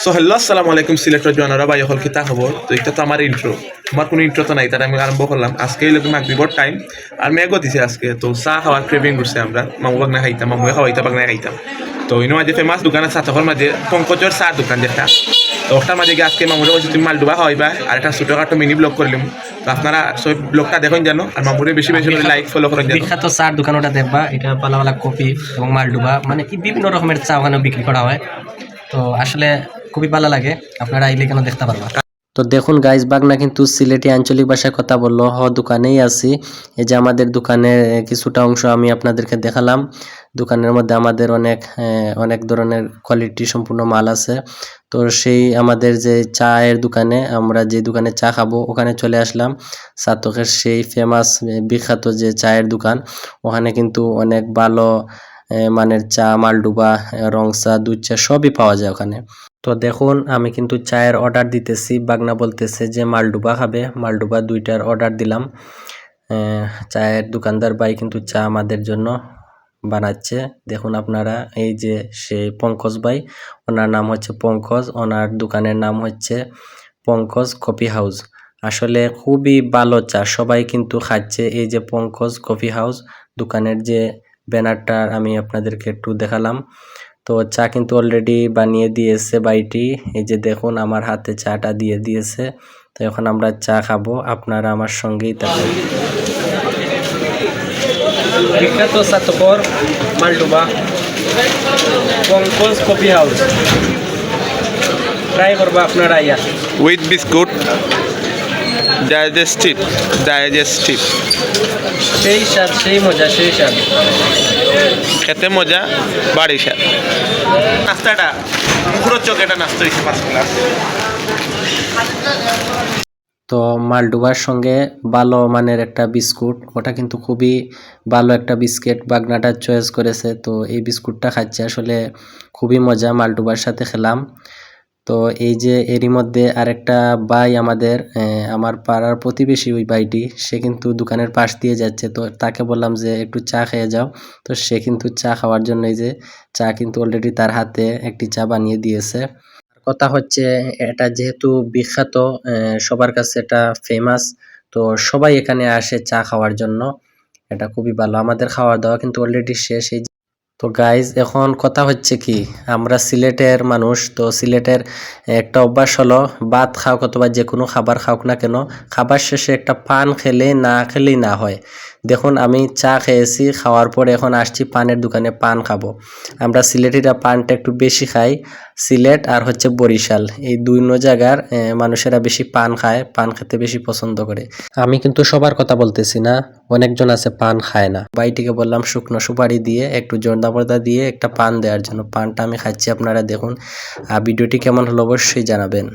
So hello আসসালামু আলাইকুম selector জনারা ভাই হল কিতা খবর। তো এটা তো আমার ইন্ট্রো, আমার কোনো ইন্ট্রো তো নাই, তার আমি আরম্ভ করলাম। আজকে এই লোক মাগরিবর টাইম আর মেঘও দিছে আজকে, তো চা খাওয়ার ক্রেভিং করছে আমরা। মামু বাগনা খাইতাম, মামুয়ে খাওয়াইতা বাগনা খাইতাম। তো ইনো মাঝে ফেমাস দোকান আছে তখন মাঝে পঙ্কজের চা দোকান যেটা, তো ওটার মাঝে গিয়ে আজকে মামুরে বলছি তুমি মালডুবা খাওয়াইবা আর একটা ছোটোখাটো মিনি ব্লগ করলাম। তো আপনারা সব ব্লগটা দেখুন জানো, আর মামুরে বেশি বেশি করে লাইক ফলো করেন জানো। বিখ্যাত চার দোকান ওটা দেখবা, এটা পালাওয়ালা কফি এবং মালডুবা, মানে কি বিভিন্ন রকমের চা ওখানে বিক্রি করা হয়। তো আসলে খুবই ভালো লাগে, আপনারা আইলে কেন দেখতে পারবা। তো দেখুন গাইস, বাগনা কিন্তু সিলেটি আঞ্চলিক ভাষায় কথা বললো। দোকানেই আছি, এই যে আমাদের দোকানের কিছুটা অংশ আমি আপনাদেরকে দেখালাম। দোকানের মধ্যে আমাদের অনেক ধরনের কোয়ালিটি সম্পূর্ণ মাল আছে। তো সেই আমাদের যে চায়ের দোকানে, আমরা যে দোকানে চা খাবো ওখানে চলে আসলাম। সাতকের সেই ফেমাস বিখ্যাত যে চায়ের দোকান, ওখানে কিন্তু অনেক ভালো মানের চা, মালডুবা, রং চা, দুধ চা সবই পাওয়া যায় ওখানে। তো দেখুন আমি কিন্তু চায়ের অর্ডার দিতেছি, বাগনা বলতেছে যে মালডুবা খাবে, মালডুবা দুইটার অর্ডার দিলাম। চায়ের দোকানদার ভাই কিন্তু চা আমাদের জন্য বানাচ্ছে। দেখুন আপনারা, এই যে সেই পঙ্কজ ভাই, ওনার নাম হচ্ছে পঙ্কজ, ওনার দোকানের নাম হচ্ছে পঙ্কজ কফি হাউস। আসলে খুবই ভালো চা, সবাই কিন্তু খাচ্ছে। এই যে পঙ্কজ কফি হাউস দোকানের যে ব্যানারটা আমি আপনাদেরকে একটু দেখালাম। তো চা কিন্তু অলরেডি বানিয়ে দিয়েছে ভাইটি, এই যে দেখুন আমার হাতে চাটা দিয়ে দিয়েছে। তো এখন আমরা চা খাবো, আপনারা আমার সঙ্গেই থাকুন। বিখ্যাত সাতকর মালডুবা পঙ্কজ কফি হাউস ট্রাই করবো আপনারা ইয়া। উইথ বিস্কুট, ডাইজেস্টিভ ডাইজেস্টিভ, সেই স্বাদ, সেই মজা, সেই স্বাদ, খেতে মজা, বাড়ি স্বাদ। নাস্তাটা মুখরোচক, এটা নাস্তা হয়েছে 5 ক্লাস। তো মালডুবার সঙ্গে ভালো মানের একটা বিস্কুট, ওটা কিন্তু খুবই ভালো একটা বিস্কিট বাগনাটা চয়েস করেছে। তো এই বিস্কুটটা খাচ্ছে, আসলে খুবই মজা, মালডুবার সাথে খেলাম। তো এই যে এরই মধ্যে আরেকটা ভাই আমাদের, আমার পাড়ার প্রতিবেশী ওই ভাইটি, সে কিন্তু দোকানের পাশ দিয়ে যাচ্ছে। তো তাকে বললাম যে একটু চা খেয়ে যাও। তো সে কিন্তু চা খাওয়ার জন্য, এই যে চা কিন্তু অলরেডি তার হাতে একটি চা বানিয়ে দিয়েছে। কথা হচ্ছে এটা যেহেতু বিখ্যাত, সবার কাছে এটা ফেমাস, তো সবাই এখানে আসে চা খাওয়ার জন্য। এটা খুবই ভালো। আমাদের খাওয়া দাওয়া কিন্তু অলরেডি শেষ। তো গাইজ, এখন কথা হচ্ছে কি, আমরা সিলেটের মানুষ, তো সিলেটের একটা অভ্যাস হলো ভাত খাও অথবা যে কোনো খাবার খাওক না কেন, খাবার শেষে একটা পান খেলেই না হয়। দেখুন আমি চা খেয়েছি, খাওয়ার পরে এখন আসছি পানের দোকানে পান খাবো। আমরা সিলেটিরা পানটা একটু বেশি খাই। সিলেট আর হচ্ছে বরিশাল, এই দুই জায়গার মানুষেরা বেশি পান খায়, পান খেতে বেশি পছন্দ করে। আমি কিন্তু সবার কথা বলতেছি না, অনেকজন আছে পান খায় না। ভাইটিকে বললাম শুকনো সুপারি দিয়ে একটু জর্দা দিয়ে একটা পান দেওয়ার জন্য, পানটা আমি খাচ্ছি, আপনারা দেখুন। ভিডিওটি কেমন হলো অবশ্যই জানাবেন।